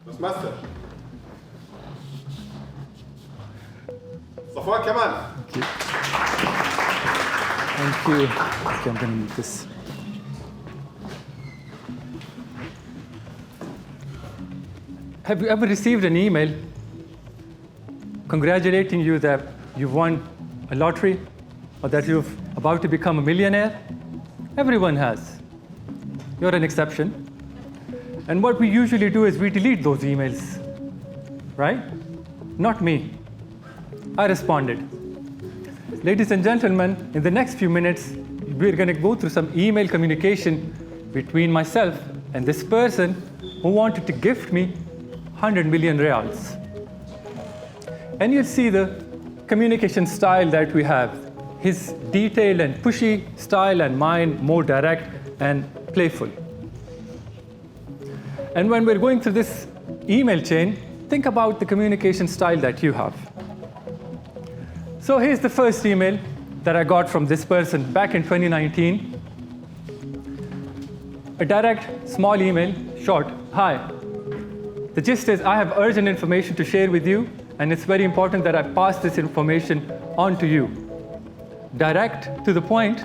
Toastmaster. Safwan Kamal. Thank you. Okay, I'm going to need this. Have you ever received an email congratulating you that you've won a lottery or that you're about to become a millionaire? Everyone has. You're an exception. And what we usually do is we delete those emails, right? Not me. I responded. Ladies and gentlemen, in the next few minutes, we're going to go through some email communication between myself and this person who wanted to gift me 100 million riyals. And you'll see the communication style that we have. His detailed and pushy style and mine more direct and playful. And when we're going through this email chain, think about the communication style that you have. So here's the first email that I got from this person back in 2019. A direct, small email, short, hi. The gist is I have urgent information to share with you, and it's very important that I pass this information on to you. Direct, to the point,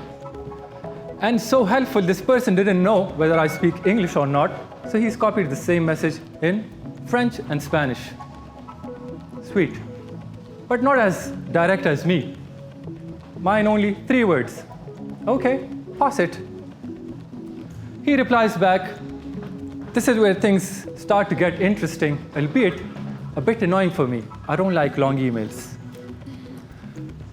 and so helpful. This person didn't know whether I speak English or not, so he's copied the same message in French and Spanish. Sweet. But not as direct as me. Mine only 3 words. Okay, pass it. He replies back, this is where things start to get interesting, albeit a bit annoying for me. I don't like long emails.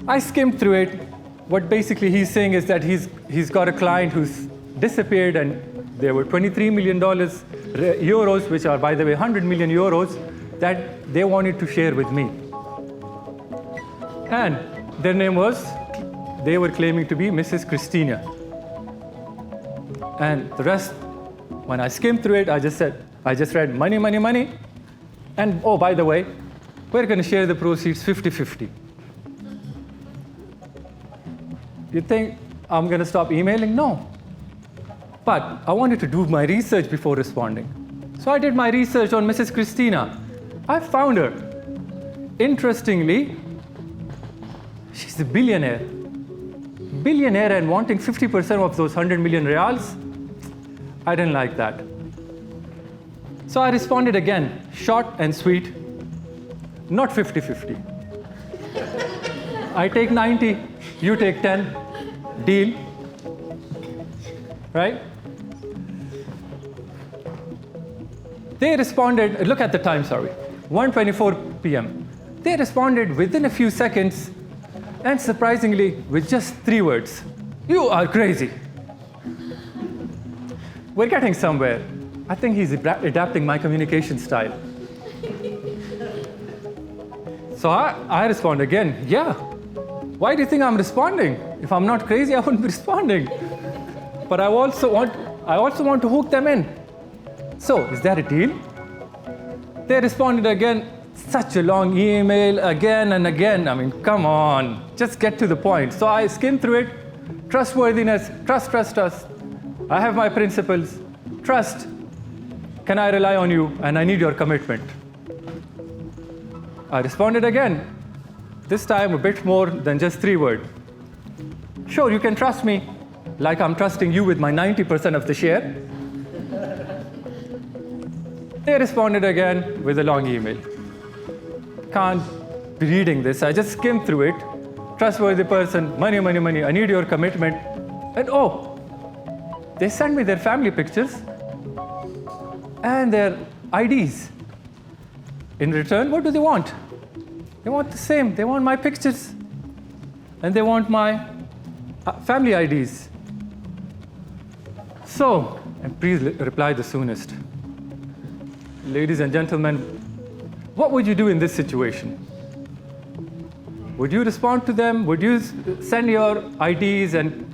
I skimmed through it. What basically he's saying is that he's got a client who's disappeared, and there were $23 million euros, which are, by the way, 100 million euros, that they wanted to share with me. And their name was, they were claiming to be Mrs. Christina. And the rest, when I skimmed through it, I just read money, money, money. And oh, by the way, we're going to share the proceeds 50-50. You think I'm going to stop emailing? No. But I wanted to do my research before responding. So I did my research on Mrs. Christina. I found her. Interestingly, she's a billionaire. Billionaire and wanting 50% of those 100 million riyals? I didn't like that. So I responded again, short and sweet, not 50-50. I take 90, you take 10, deal, right? They responded, look at the time, sorry, 1:24 p.m. They responded within a few seconds, and surprisingly, with just 3 words. You are crazy. We're getting somewhere. I think he's adapting my communication style. So I respond again, yeah. Why do you think I'm responding? If I'm not crazy, I wouldn't be responding. But I also want to hook them in. So, is that a deal? They responded again, such a long email, again and again. I mean, come on, just get to the point. So I skimmed through it. Trustworthiness, trust, trust, trust. I have my principles. Trust. Can I rely on you? And I need your commitment. I responded again. This time a bit more than just 3 words. Sure, you can trust me, like I'm trusting you with my 90% of the share. They responded again with a long email. Can't be reading this. I just skimmed through it. Trustworthy person, money, money, money. I need your commitment. And oh, they sent me their family pictures and their IDs. In return, what do they want? They want the same. They want my pictures. And they want my family IDs. So, and please reply the soonest. Ladies and gentlemen, what would you do in this situation? Would you respond to them? Would you send your IDs? And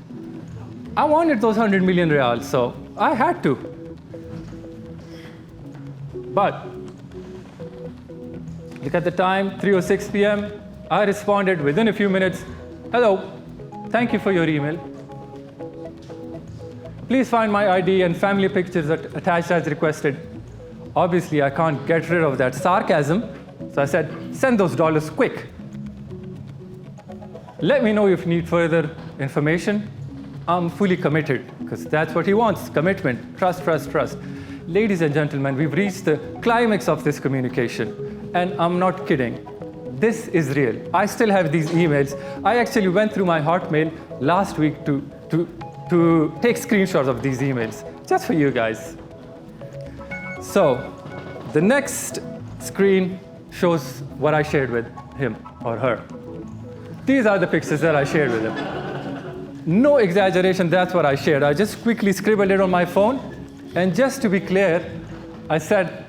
I wanted those 100 million riyals, so I had to. But look at the time, 3:06 p.m. I responded within a few minutes. Hello, thank you for your email. Please find my ID and family pictures attached as requested. Obviously, I can't get rid of that sarcasm. So I said, send those dollars quick. Let me know if you need further information. I'm fully committed, because that's what he wants, commitment, trust, trust, trust. Ladies and gentlemen, we've reached the climax of this communication, and I'm not kidding. This is real. I still have these emails. I actually went through my Hotmail last week to take screenshots of these emails, just for you guys. So the next screen shows what I shared with him or her. These are the pictures that I shared with him. No exaggeration, that's what I shared. I just quickly scribbled it on my phone, and just to be clear, I said,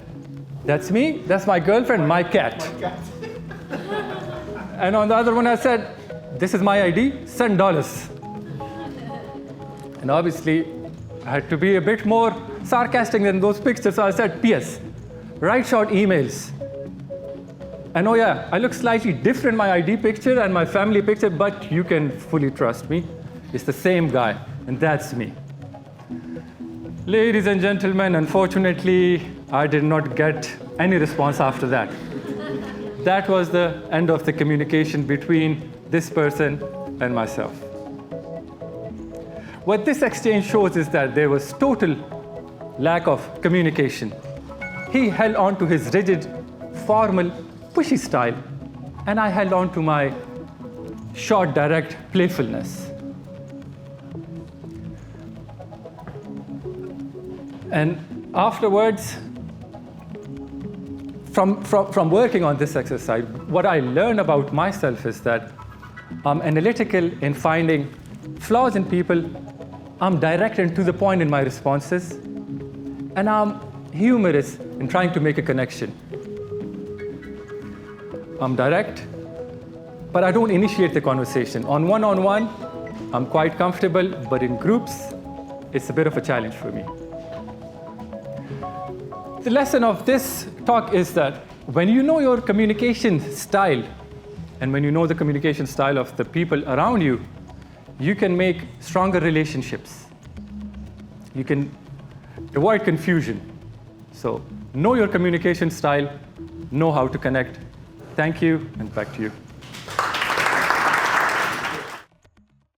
that's me, that's my girlfriend, my cat. And on the other one, I said, this is my ID, send dollars. And obviously, I had to be a bit more sarcastic than those pictures, so I said, P.S., write short emails. And oh yeah, I look slightly different, my ID picture and my family picture, but you can fully trust me. It's the same guy, and that's me. Ladies and gentlemen, unfortunately, I did not get any response after that. That was the end of the communication between this person and myself. What this exchange shows is that there was total lack of communication. He held on to his rigid, formal, pushy style, and I held on to my short, direct playfulness. And afterwards, from working on this exercise, what I learned about myself is that I'm analytical in finding flaws in people, I'm direct and to the point in my responses, and I'm humorous in trying to make a connection. I'm direct, but I don't initiate the conversation. On one-on-one, I'm quite comfortable, but in groups, it's a bit of a challenge for me. The lesson of this talk is that when you know your communication style, and when you know the communication style of the people around you, you can make stronger relationships. You can avoid confusion. So know your communication style, know how to connect. Thank you, and back to you.